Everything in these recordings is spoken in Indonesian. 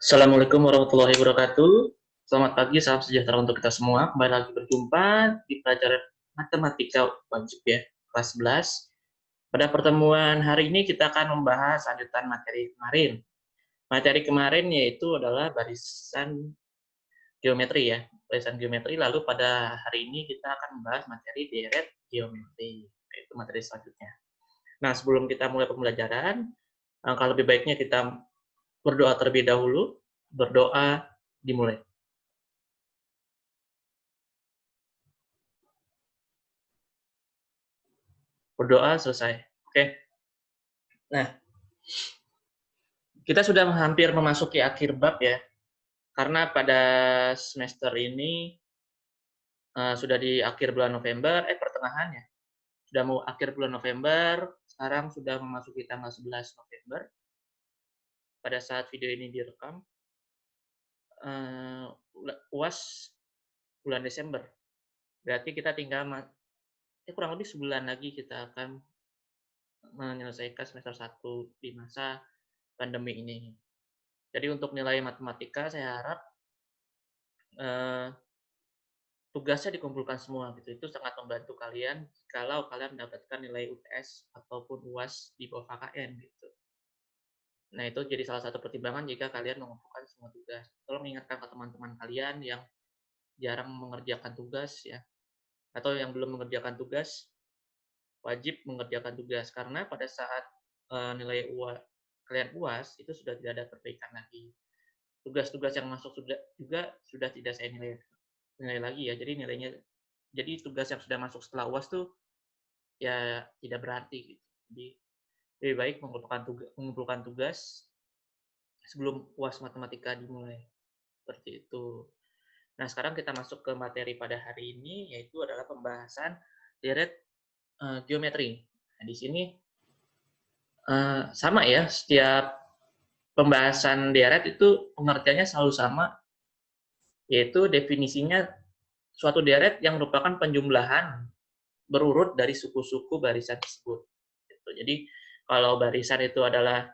Assalamualaikum warahmatullahi wabarakatuh. Selamat pagi, salam sejahtera untuk kita semua. Kembali lagi berjumpa di pelajaran matematika wajib ya, kelas 11. Pada pertemuan hari ini kita akan membahas lanjutan materi kemarin. Materi kemarin yaitu adalah barisan geometri ya, barisan geometri. Lalu pada hari ini kita akan membahas materi deret geometri, yaitu materi selanjutnya. Nah, sebelum kita mulai pembelajaran, kalau lebih baiknya kita berdoa terlebih dahulu. Berdoa dimulai. Berdoa selesai. Oke. Nah, kita sudah hampir memasuki akhir bab ya. Karena pada semester ini sudah di akhir bulan November, pertengahan ya. Sudah mau akhir bulan November, sekarang sudah memasuki tanggal 11 November. Pada saat video ini direkam, UAS bulan Desember. Berarti kita tinggal kurang lebih sebulan lagi kita akan menyelesaikan semester 1 di masa pandemi ini. Jadi untuk nilai matematika saya harap tugasnya dikumpulkan semua gitu. Itu sangat membantu kalian kalau kalian mendapatkan nilai UTS ataupun UAS di bawah KKN gitu. Nah, itu jadi salah satu pertimbangan jika kalian mengumpulkan semua tugas. Tolong ingatkan ke teman-teman kalian yang jarang mengerjakan tugas ya, atau yang belum mengerjakan tugas, wajib mengerjakan tugas karena pada saat nilai kalian UAS itu sudah tidak ada perbaikan lagi. Tugas-tugas yang masuk sudah tidak saya nilai lagi ya. Jadi tugas yang sudah masuk setelah UAS tuh ya tidak berarti gitu. Jadi lebih baik mengumpulkan tugas sebelum UAS matematika dimulai. Seperti itu. Nah, sekarang kita masuk ke materi pada hari ini yaitu adalah pembahasan deret geometri. Nah, di sini sama ya, setiap pembahasan deret itu pengertiannya selalu sama, yaitu definisinya suatu deret yang merupakan penjumlahan berurut dari suku-suku barisan tersebut. Gitu. Jadi kalau barisan itu adalah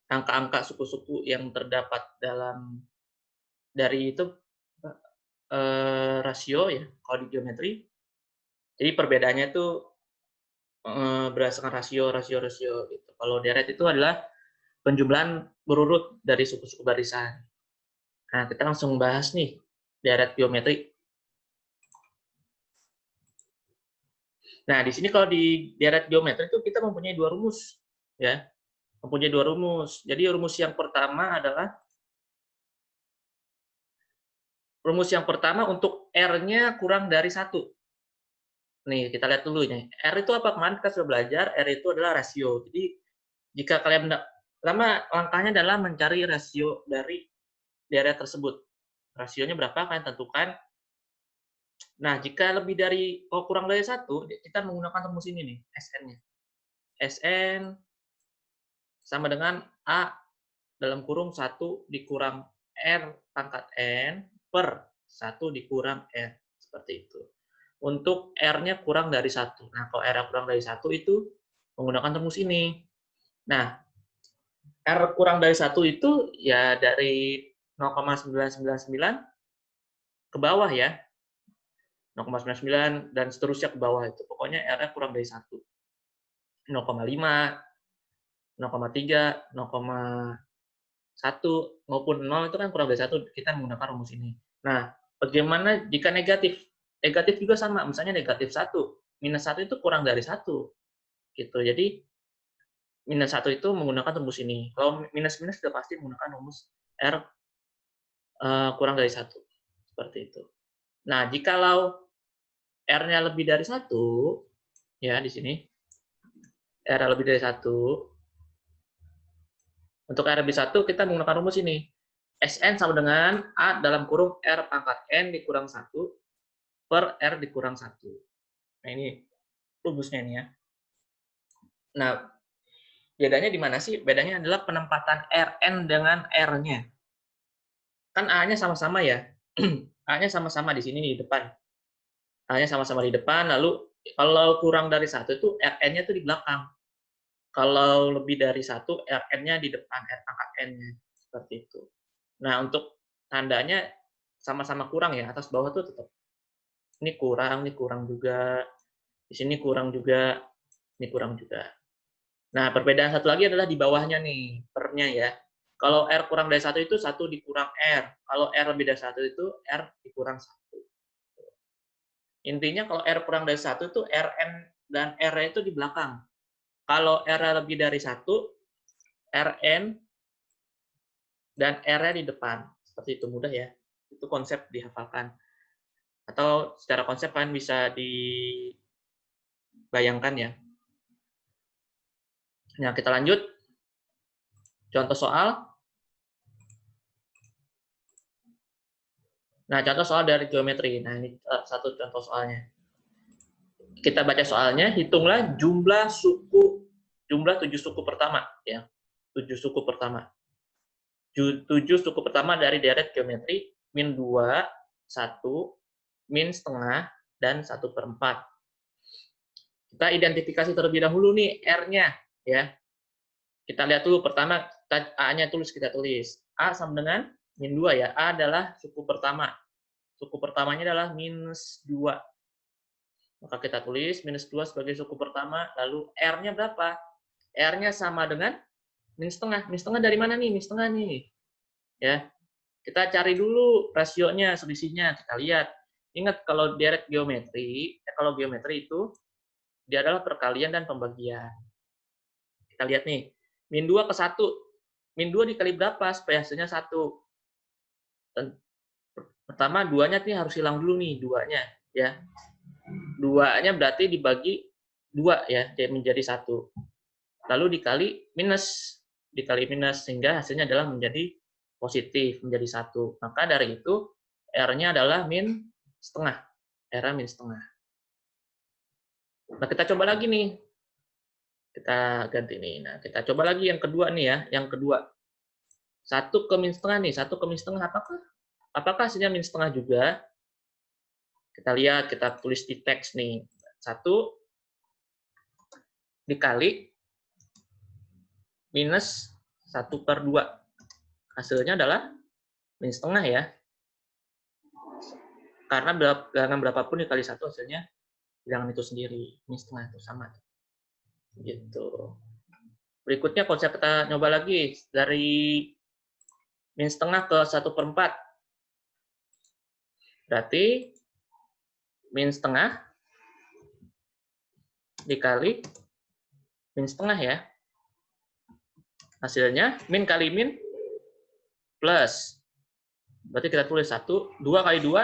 angka-angka suku-suku yang terdapat dari itu rasio ya kalau di geometri. Jadi perbedaannya itu berdasarkan rasio gitu. Kalau deret itu adalah penjumlahan berurut dari suku-suku barisan. Nah, kita langsung bahas nih deret geometri. Nah, di sini kalau di deret geometri itu kita mempunyai dua rumus ya. Mempunyai dua rumus. Jadi rumus yang pertama untuk R-nya kurang dari 1. Nih, kita lihat dulu nih. R itu apa? Kemarin kita sudah belajar, R itu adalah rasio. Jadi, jika kalian pertama langkahnya adalah mencari rasio dari deret tersebut. Rasionya berapa kalian tentukan. Nah, jika kurang dari 1, kita menggunakan rumus ini nih, SN-nya. SN sama dengan A dalam kurung 1 dikurang R pangkat N per 1 dikurang R. Seperti itu. Untuk R-nya kurang dari 1. Nah, kalau R kurang dari 1 itu menggunakan rumus ini. Nah, R kurang dari 1 itu ya dari 0,999 ke bawah ya. 0,99 dan seterusnya ke bawah itu. Pokoknya R-nya kurang dari 1. 0,5, 0,3, 0,1 maupun 0 itu kan kurang dari 1, kita menggunakan rumus ini. Nah, bagaimana jika negatif? Negatif juga sama, misalnya negatif 1. Minus 1 itu kurang dari 1. Gitu. Jadi, minus 1 itu menggunakan rumus ini. Kalau minus-minus sudah pasti menggunakan rumus R kurang dari 1. Seperti itu. Nah, jikalau R-nya lebih dari 1, ya di sini, R lebih dari 1, untuk R lebih 1 kita menggunakan rumus ini. Sn sama dengan A dalam kurung R pangkat N dikurang 1 per R dikurang 1. Nah, ini rumusnya ini ya. Nah, bedanya di mana sih? Bedanya adalah penempatan Rn dengan R-nya. Kan A-nya sama-sama ya. A-nya sama-sama di sini di depan. A-nya sama-sama di depan, lalu kalau kurang dari 1 itu Rn-nya itu di belakang. Kalau lebih dari 1, Rn-nya di depan, R pangkat N-nya. seperti itu. Nah, untuk tandanya sama-sama kurang ya, atas bawah tuh tetap ini kurang juga, di sini kurang juga, ini kurang juga. Nah, perbedaan satu lagi adalah di bawahnya nih, per-nya ya. Kalau R kurang dari 1 itu 1 dikurang R. Kalau R lebih dari 1 itu R dikurang 1. Intinya kalau R kurang dari 1 itu Rn dan R itu di belakang. Kalau R lebih dari 1, Rn dan R-nya di depan. Seperti itu, mudah ya. Itu konsep dihafalkan. Atau secara konsep kalian bisa dibayangkan ya. Nah, kita lanjut. Contoh soal. Nah, contoh soal dari geometri. Nah, ini satu contoh soalnya. Kita baca soalnya, hitunglah jumlah 7 suku pertama ya. 7 suku pertama. 7 suku pertama dari deret geometri min 2, 1, min setengah, dan 1/4. Kita identifikasi terlebih dahulu nih R-nya ya. Kita lihat dulu pertama A-nya kita tulis. A sama dengan min 2 ya. A adalah suku pertama. Suku pertamanya adalah minus 2. Maka kita tulis minus 2 sebagai suku pertama, lalu R-nya berapa? R-nya sama dengan min setengah. Min setengah dari mana nih? Min setengah nih. Ya. Kita cari dulu rasionya, selisihnya. Kita lihat. Ingat kalau deret geometri, kalau geometri itu dia adalah perkalian dan pembagian. Kita lihat nih. Min 2 ke 1. Min 2 dikali berapa supaya hasilnya 1? Pertama, 2-nya nih harus hilang dulu nih, 2-nya. Ya. 2-nya berarti dibagi 2 ya, menjadi 1. Lalu dikali minus. Dikali minus, sehingga hasilnya adalah menjadi positif, menjadi 1. Maka dari itu, R-nya adalah min setengah. R-nya min setengah. Nah, kita coba lagi nih. Kita ganti nih. Nah, kita coba lagi yang kedua nih ya. Yang kedua. 1 ke min setengah nih. 1 ke min setengah. Apakah hasilnya min setengah juga? Kita lihat, kita tulis di teks nih. 1 dikali minus 1/2. Hasilnya adalah min setengah ya. Karena bilangan berapapun dikali 1 hasilnya bilangan itu sendiri. Min setengah itu sama. Gitu. Berikutnya konsep kita nyoba lagi. Dari min setengah ke 1/4. Berarti min setengah dikali min setengah ya. Hasilnya min kali min plus. Berarti kita tulis 1, 2 kali 2,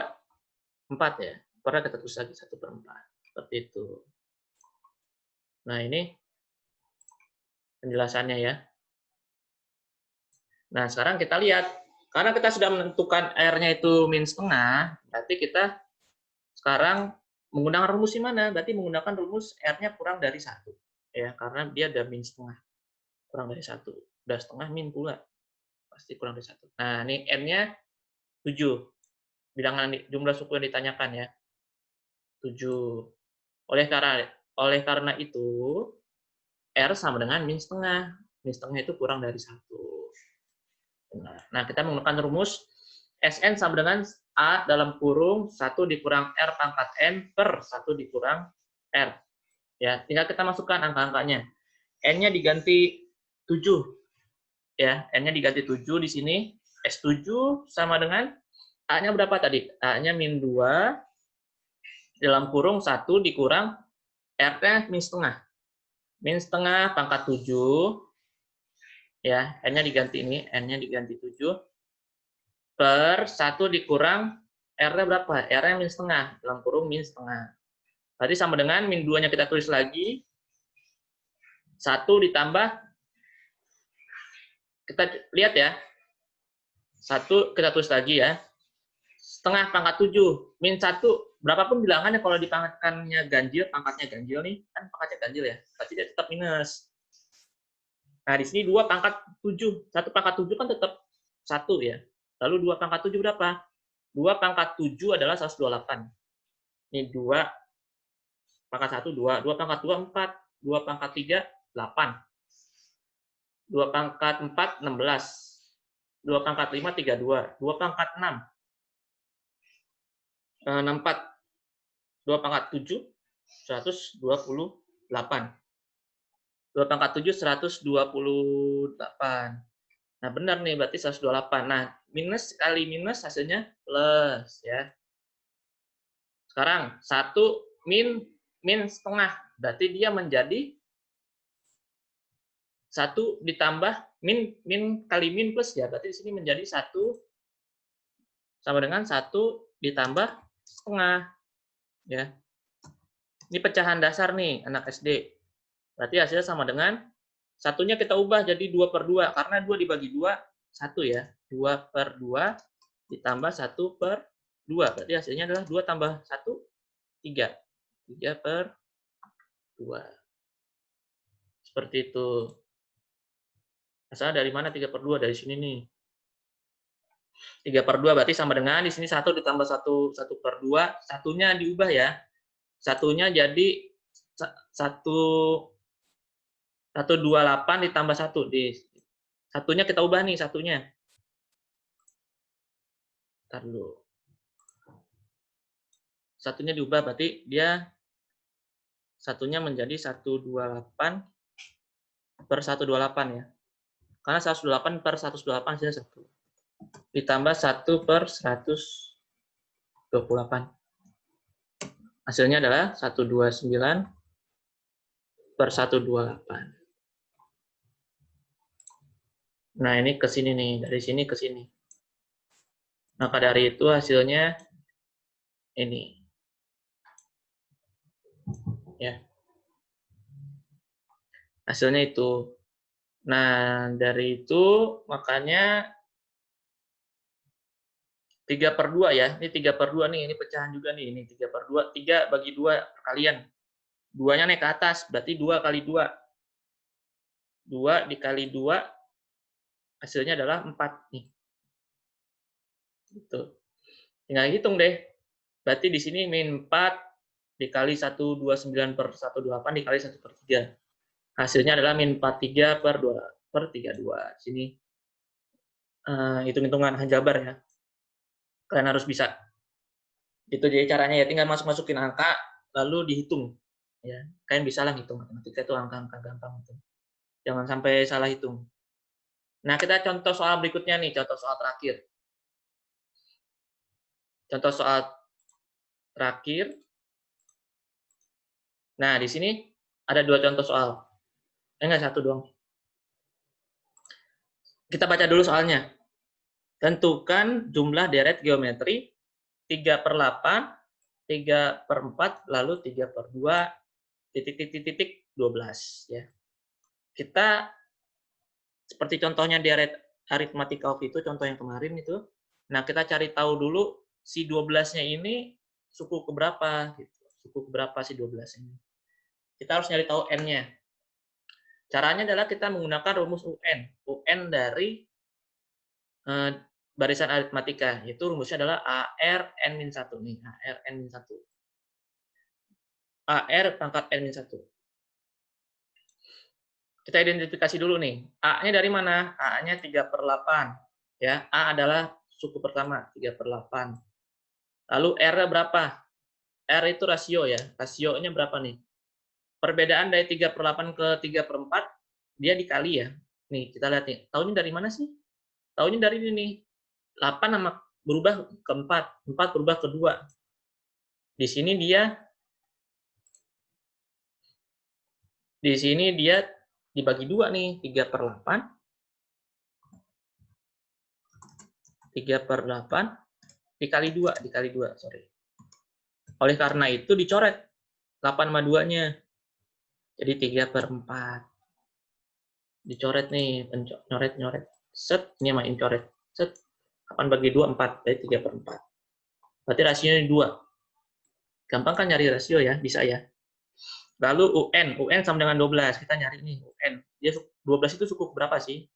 4 ya. Karena kita tulis lagi 1/4. Seperti itu. Nah, ini penjelasannya ya. Nah, sekarang kita lihat. Karena kita sudah menentukan R-nya itu min setengah, berarti kita sekarang menggunakan rumus di mana? Berarti menggunakan rumus R-nya kurang dari 1. Ya, karena dia ada min setengah. Kurang dari 1. Udah setengah min pula. Pasti kurang dari 1. Nah, ini N-nya 7. Bilangan jumlah suku yang ditanyakan ya. 7. Oleh karena itu, R sama dengan min setengah. Min setengah itu kurang dari 1. Nah, kita menggunakan rumus Sn sama dengan A dalam kurung 1 dikurang R pangkat N per 1 dikurang R. Ya, tinggal kita masukkan angka-angkanya. N-nya diganti 7. Ya, N-nya diganti 7 di sini. S7 sama dengan A-nya berapa tadi? A-nya min 2 dalam kurung 1 dikurang R-nya min setengah. Min setengah pangkat 7. Ya, N-nya diganti ini. N-nya diganti 7. Per 1 dikurang R-nya berapa? R-nya min setengah. Dalam kurung min setengah. Berarti sama dengan min 2-nya kita tulis lagi. 1 ditambah, kita lihat ya. 1 kita tulis lagi ya. Setengah pangkat 7. Min 1, berapapun bilangannya kalau dipangkatkannya ganjil, pangkatnya ganjil nih. Kan pangkatnya ganjil ya. Berarti dia tetap minus. Nah, di sini 2 pangkat 7. 1 pangkat 7 kan tetap 1 ya. Lalu 2 pangkat 7 berapa? 2 pangkat 7 adalah 128. Ini 2 pangkat 1, 2. 2 pangkat 2, 4. 2 pangkat 3, 8. 2 pangkat 4, 16. 2 pangkat 5, 32. 2 pangkat 6, 64. 2 pangkat 7, 128. 2 pangkat 7, 128. Nah, benar nih, berarti 128. Nah, minus kali minus hasilnya plus, ya. Sekarang, 1 min setengah. Berarti dia menjadi 1 ditambah min kali min plus, ya. Berarti di sini menjadi 1 sama dengan 1 ditambah setengah, ya. Ini pecahan dasar nih, anak SD. Berarti hasilnya sama dengan, satunya kita ubah jadi 2/2, karena 2 dibagi 2, 1 ya. 2/2 ditambah 1/2. Berarti hasilnya adalah 2 tambah 1, 3. 3/2. Seperti itu. Asalnya dari mana 3/2? Dari sini nih. 3/2 berarti sama dengan, di sini 1 ditambah 1/2, satunya diubah ya. Satunya jadi 128 ditambah 1. Satunya kita ubah nih, satunya. Ntar dulu. Satunya diubah, berarti dia satunya menjadi 128/128 ya. Karena 128/128 hasilnya 1. Ditambah 1/128. Hasilnya adalah 129/128. Nah, ini ke sini nih, dari sini ke sini. Maka dari itu hasilnya ini. Ya. Hasilnya itu. Nah, dari itu makanya 3/2 ya. Ini 3/2 nih, ini pecahan juga nih. Ini 3/2, 3 bagi 2 perkalian. 2-nya naik ke atas, berarti 2 kali 2. 2 dikali 2, hasilnya adalah 4 nih. Gitu. Tinggal hitung deh. Berarti di sini min 4 dikali 129/128 dikali 1/3. Hasilnya adalah min 43/32. Sini hitung-hitungan aljabar ya. Kalian harus bisa. Itu jadi caranya ya, tinggal masukin angka lalu dihitung. Ya, kalian bisa lah hitung matematika itu angka-angka gampang itu. Jangan sampai salah hitung. Nah, kita contoh soal berikutnya nih, contoh soal terakhir. Contoh soal terakhir. Nah, di sini ada 2 contoh soal. Enggak, 1 doang. Kita baca dulu soalnya. Tentukan jumlah deret geometri 3/8, 3/4, lalu 3/2, titik 12 ya. Kita seperti contohnya di aritmatika of itu, contoh yang kemarin itu. Nah, kita cari tahu dulu si 12-nya ini suku keberapa gitu. Suku keberapa si 12 ini. Kita harus nyari tahu n-nya. Caranya adalah kita menggunakan rumus UN. UN dari barisan aritmatika, yaitu rumusnya adalah AR N-1 nih, AR N-1. AR pangkat N-1. Kita identifikasi dulu nih. A-nya dari mana? A-nya 3/8. Ya, A adalah suku pertama, 3/8. Lalu R-nya berapa? R itu rasio ya. Rasionya berapa nih? Perbedaan dari 3/8 ke 3/4, dia dikali ya. Nih, kita lihat nih. Taunya dari mana sih? Taunya dari ini nih. 8 sama berubah ke 4. 4 berubah ke 2. Di sini dia dibagi 2 nih, 3/8. 3/8 dikali 2, sorry. Oleh karena itu dicoret 8 sama 2-nya. Jadi 3/4. Dicoret nih, nyoret. Set, ini main coret. Set. 8 bagi 2, 4. Jadi 3/4. Berarti rasionya 2. Gampang kan nyari rasio ya? Bisa ya. Lalu UN sama dengan 12. Kita nyari nih UN. Dia 12 itu suku berapa sih?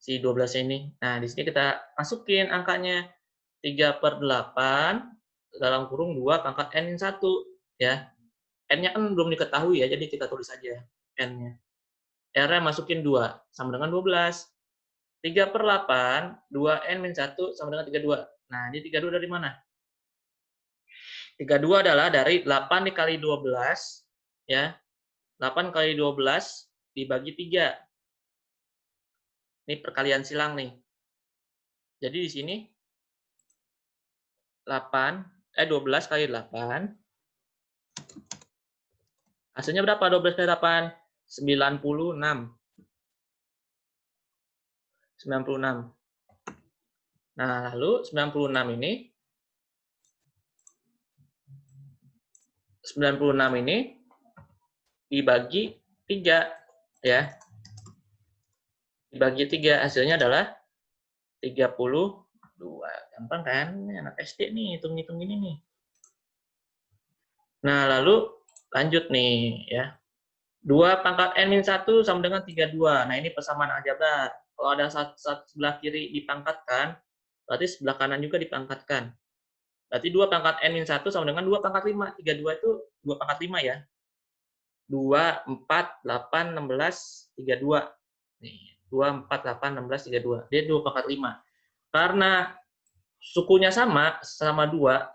Si 12 ini. Nah, di sini kita masukin angkanya 3/8 dalam kurung 2 pangkat N-1 ya. N-nya kan belum diketahui ya, jadi kita tulis aja N-nya. R-nya masukin 2 sama dengan 12. 3/8, 2n-1 sama dengan 32. Nah, ini 32 dari mana? 32 adalah dari 8 dikali 12, ya. 8 kali 12 dibagi 3. Ini perkalian silang nih. Jadi di sini 12 kali 8. Hasilnya berapa? 12 kali 8? 96. 96. Nah, lalu 96 ini 96 ini dibagi 3, ya. Dibagi 3 hasilnya adalah 32. Gampang kan? Ini anak SD nih, hitung-hitung ini nih. Nah, lalu lanjut nih, ya. 2 pangkat n-1 sama dengan 32. Nah, ini persamaan aljabar. Kalau ada sebelah kiri dipangkatkan, berarti sebelah kanan juga dipangkatkan. Berarti 2 pangkat n-1 sama dengan 2 pangkat 5. 32 itu 2 pangkat 5 ya. 2, 4, 8, 16, 32. Nih, 2, 4, 8, 16, 32. Dia 2 pangkat 5. Karena sukunya sama 2,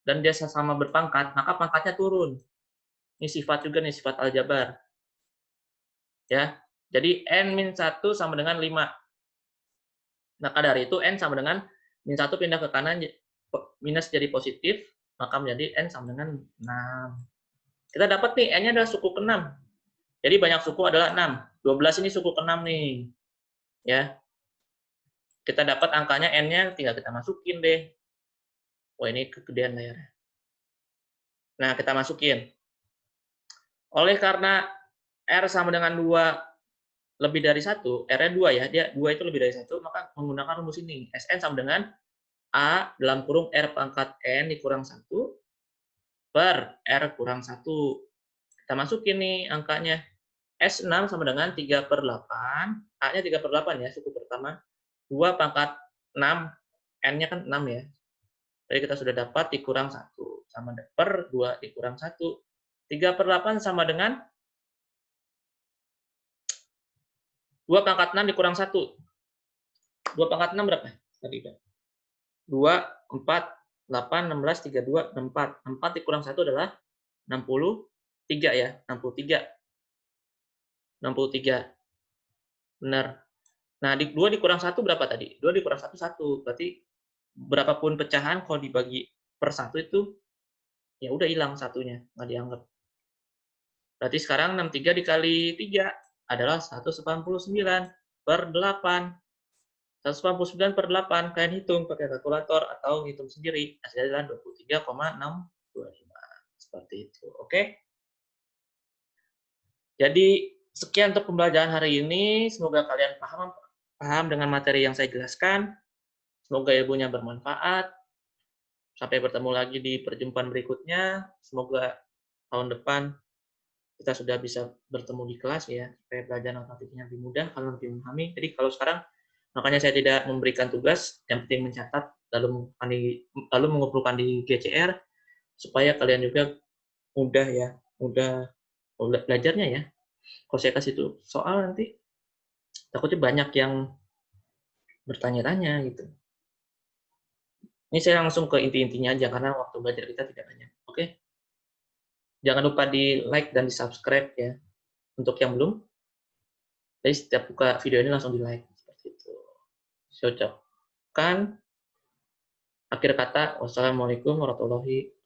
dan dia sama berpangkat, maka pangkatnya turun. Ini sifat juga nih, sifat aljabar. Ya. Jadi n-1 sama dengan 5. Maka dari itu n sama dengan min 1 pindah ke kanan, minus jadi positif, maka menjadi n sama dengan 6. Kita dapat nih, n-nya adalah suku ke-6. Jadi banyak suku adalah 6. 12 ini suku ke-6 nih. Ya. Kita dapat angkanya n-nya, tinggal kita masukin deh. Wah, ini kegedean layarnya. Nah, kita masukin. Oleh karena R sama dengan 2 lebih dari 1, R-nya 2 ya, dia 2 itu lebih dari 1, maka menggunakan rumus ini. Sn sama dengan A dalam kurung R pangkat N dikurang 1 per R kurang 1. Kita masukin nih angkanya. S6 sama dengan 3/8. A-nya 3/8 ya, suku pertama. 2 pangkat 6. N-nya kan 6 ya. Jadi kita sudah dapat dikurang 1. Sama per 2 dikurang 1. 3/8 sama dengan 2 pangkat 6 dikurang 1. 2 pangkat 6 berapa? Tadi kan. 2, 4, 8, 16, 32, 64. 4 dikurang 1 adalah 63 ya. 63. 63. Benar. Nah, 2 dikurang 1 berapa tadi? 2 dikurang 1, 1. Berarti berapapun pecahan kalau dibagi per 1 itu, ya udah hilang satunya, nggak dianggap. Berarti sekarang 63 dikali 3 adalah 189/8. 189/8, kalian hitung pakai kalkulator atau hitung sendiri. Hasilnya adalah 23,625. Seperti itu. Oke? Jadi, sekian untuk pembelajaran hari ini. Semoga kalian paham dengan materi yang saya jelaskan. Semoga ilmunya bermanfaat. Sampai bertemu lagi di perjumpaan berikutnya. Semoga tahun depan kita sudah bisa bertemu di kelas ya, supaya belajar matematikanya lebih mudah, kalian lebih memahami. Jadi kalau sekarang, makanya saya tidak memberikan tugas, yang penting mencatat, lalu mengumpulkan di GCR, supaya kalian juga mudah ya, mudah belajarnya ya. Kalau saya kasih tuh soal nanti, takutnya banyak yang bertanya-tanya gitu. Ini saya langsung ke inti-intinya aja, karena waktu belajar kita tidak banyak. Oke? Jangan lupa di like dan di subscribe ya. Untuk yang belum, jadi setiap buka video ini langsung di like. Seperti itu. Saya ucapkan akhir kata, wassalamualaikum warahmatullahi wabarakatuh.